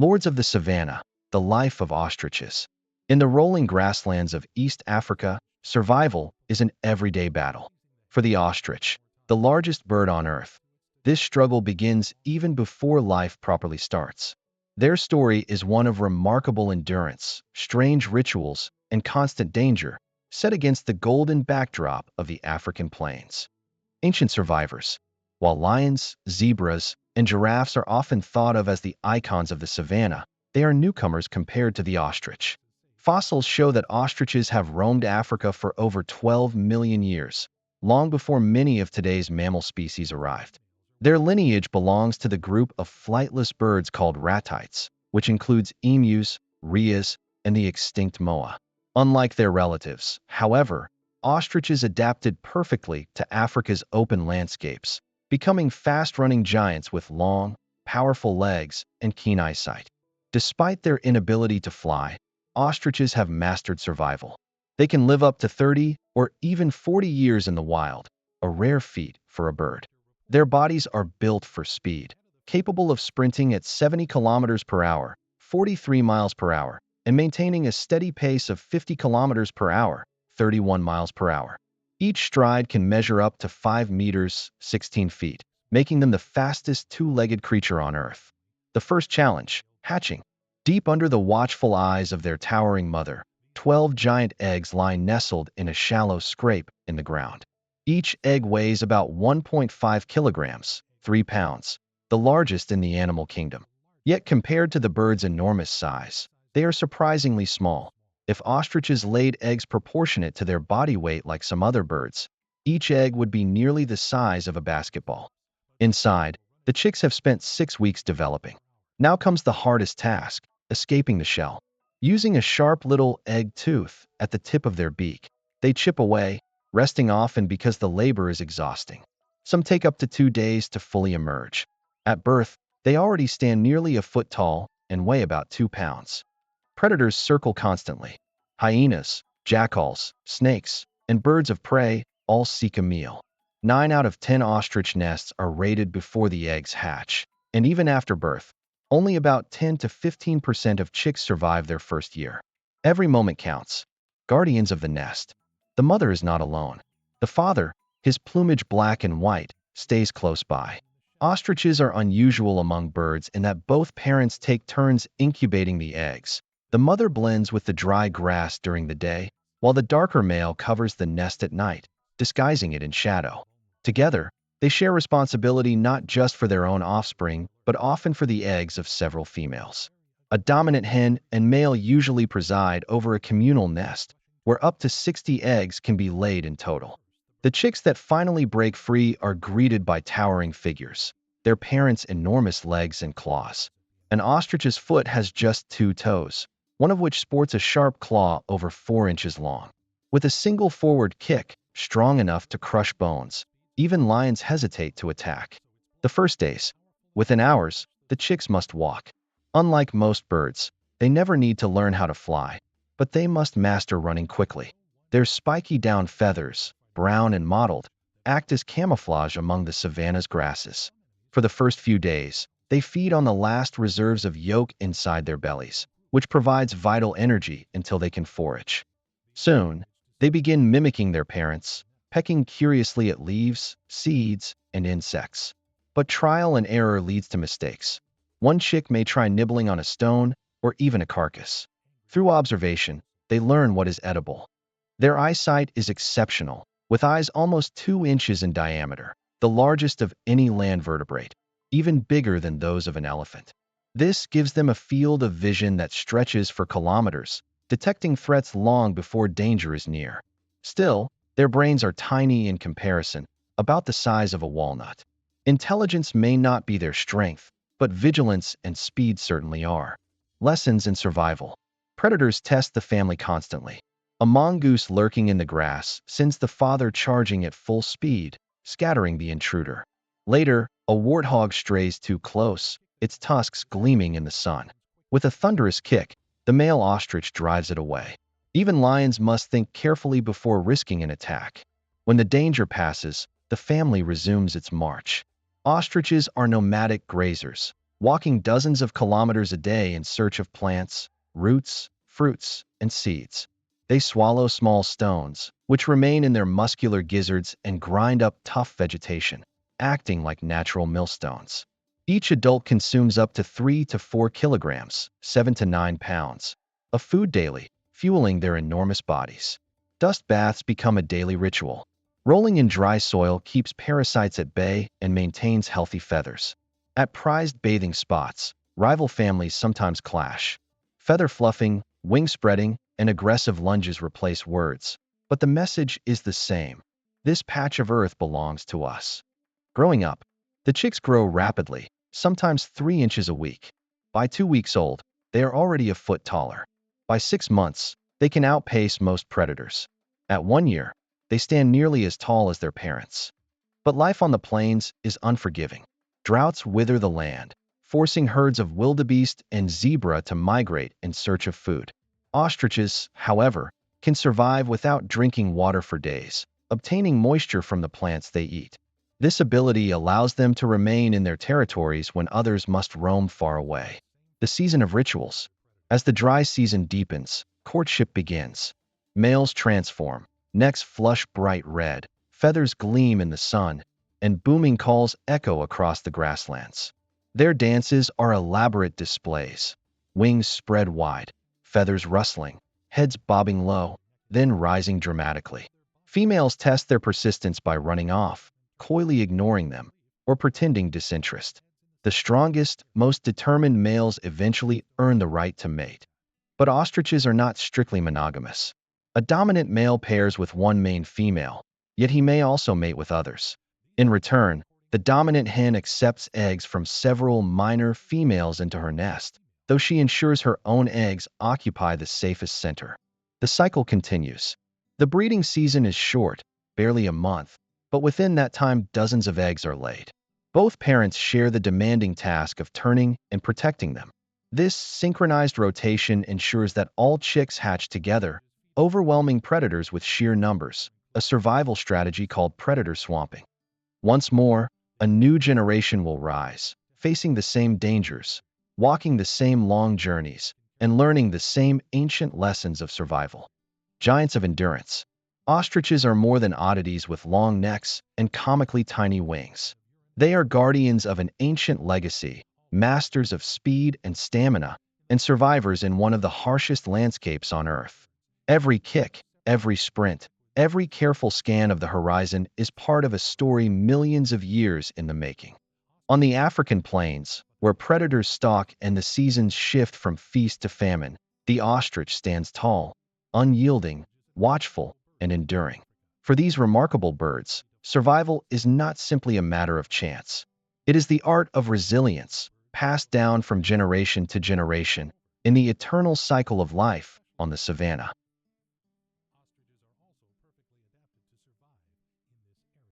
Lords of the Savannah, the life of ostriches. In the rolling grasslands of East Africa, survival is an everyday battle. For the ostrich, the largest bird on Earth, this struggle begins even before life properly starts. Their story is one of remarkable endurance, strange rituals, and constant danger, set against the golden backdrop of the African plains. Ancient survivors. While lions, zebras, and giraffes are often thought of as the icons of the savanna, they are newcomers compared to the ostrich. Fossils show that ostriches have roamed Africa for over 12 million years, long before many of today's mammal species arrived. Their lineage belongs to the group of flightless birds called ratites, which includes emus, rheas, and the extinct moa. Unlike their relatives, however, ostriches adapted perfectly to Africa's open landscapes, becoming fast-running giants with long, powerful legs and keen eyesight. Despite their inability to fly, ostriches have mastered survival. They can live up to 30 or even 40 years in the wild, a rare feat for a bird. Their bodies are built for speed, capable of sprinting at 70 kilometers per hour, 43 miles per hour, and maintaining a steady pace of 50 kilometers per hour, 31 miles per hour. Each stride can measure up to 5 meters, 16 feet, making them the fastest two-legged creature on Earth. The first challenge, hatching. Deep under the watchful eyes of their towering mother, 12 giant eggs lie nestled in a shallow scrape in the ground. Each egg weighs about 1.5 kilograms, 3 pounds, the largest in the animal kingdom. Yet compared to the bird's enormous size, they are surprisingly small. If ostriches laid eggs proportionate to their body weight like some other birds, each egg would be nearly the size of a basketball. Inside, the chicks have spent 6 weeks developing. Now comes the hardest task, escaping the shell. Using a sharp little egg tooth at the tip of their beak, they chip away, resting often because the labor is exhausting. Some take up to 2 days to fully emerge. At birth, they already stand nearly a foot tall and weigh about 2 pounds. Predators circle constantly. Hyenas, jackals, snakes, and birds of prey all seek a meal. 9 out of 10 ostrich nests are raided before the eggs hatch, and even after birth, only about 10 to 15% of chicks survive their first year. Every moment counts. Guardians of the nest. The mother is not alone. The father, his plumage black and white, stays close by. Ostriches are unusual among birds in that both parents take turns incubating the eggs. The mother blends with the dry grass during the day, while the darker male covers the nest at night, disguising it in shadow. Together, they share responsibility not just for their own offspring, but often for the eggs of several females. A dominant hen and male usually preside over a communal nest, where up to 60 eggs can be laid in total. The chicks that finally break free are greeted by towering figures, their parents' enormous legs and claws. An ostrich's foot has just 2 toes, one of which sports a sharp claw over 4 inches long. With a single forward kick, strong enough to crush bones, even lions hesitate to attack. The first days. Within hours, the chicks must walk. Unlike most birds, they never need to learn how to fly, but they must master running quickly. Their spiky down feathers, brown and mottled, act as camouflage among the savanna's grasses. For the first few days, they feed on the last reserves of yolk inside their bellies, which provides vital energy until they can forage. Soon, they begin mimicking their parents, pecking curiously at leaves, seeds, and insects. But trial and error leads to mistakes. One chick may try nibbling on a stone or even a carcass. Through observation, they learn what is edible. Their eyesight is exceptional, with eyes almost 2 inches in diameter, the largest of any land vertebrate, even bigger than those of an elephant. This gives them a field of vision that stretches for kilometers, detecting threats long before danger is near. Still, their brains are tiny in comparison, about the size of a walnut. Intelligence may not be their strength, but vigilance and speed certainly are. Lessons in survival. Predators test the family constantly. A mongoose lurking in the grass sends the father charging at full speed, scattering the intruder. Later, a warthog strays too close, its tusks gleaming in the sun. With a thunderous kick, the male ostrich drives it away. Even lions must think carefully before risking an attack. When the danger passes, the family resumes its march. Ostriches are nomadic grazers. walking dozens of kilometers a day in search of plants, roots, fruits, and seeds. They swallow small stones, which remain in their muscular gizzards and grind up tough vegetation, acting like natural millstones. Each adult consumes up to 3 to 4 kilograms, 7 to 9 pounds, of food daily, fueling their enormous bodies. Dust baths become a daily ritual. Rolling in dry soil keeps parasites at bay and maintains healthy feathers. At prized bathing spots, rival families sometimes clash. Feather fluffing, wing spreading, and aggressive lunges replace words, but the message is the same. This patch of earth belongs to us. Growing up, the chicks grow rapidly, sometimes 3 inches a week. By 2 weeks old, they are already a foot taller. By 6 months, they can outpace most predators. At 1 year, they stand nearly as tall as their parents. But life on the plains is unforgiving. Droughts wither the land, forcing herds of wildebeest and zebra to migrate in search of food. Ostriches, however, can survive without drinking water for days, obtaining moisture from the plants they eat. This ability allows them to remain in their territories when others must roam far away. The season of rituals. As the dry season deepens, courtship begins. Males transform, necks flush bright red, feathers gleam in the sun, and booming calls echo across the grasslands. Their dances are elaborate displays, wings spread wide, feathers rustling, heads bobbing low, then rising dramatically. Females test their persistence by running off, coyly ignoring them, or pretending disinterest. The strongest, most determined males eventually earn the right to mate. But ostriches are not strictly monogamous. A dominant male pairs with one main female, yet he may also mate with others. In return, the dominant hen accepts eggs from several minor females into her nest, though she ensures her own eggs occupy the safest center. The cycle continues. The breeding season is short, barely a month, but within that time dozens of eggs are laid. Both parents share the demanding task of turning and protecting them. This synchronized rotation ensures that all chicks hatch together, overwhelming predators with sheer numbers, a survival strategy called predator swamping. Once more, a new generation will rise, facing the same dangers, walking the same long journeys, and learning the same ancient lessons of survival. Giants of endurance. Ostriches are more than oddities with long necks and comically tiny wings. They are guardians of an ancient legacy, masters of speed and stamina, and survivors in one of the harshest landscapes on Earth. Every kick, every sprint, every careful scan of the horizon is part of a story millions of years in the making. On the African plains, where predators stalk and the seasons shift from feast to famine, the ostrich stands tall, unyielding, watchful, and enduring. For these remarkable birds, survival is not simply a matter of chance. It is the art of resilience, passed down from generation to generation, in the eternal cycle of life on the savanna.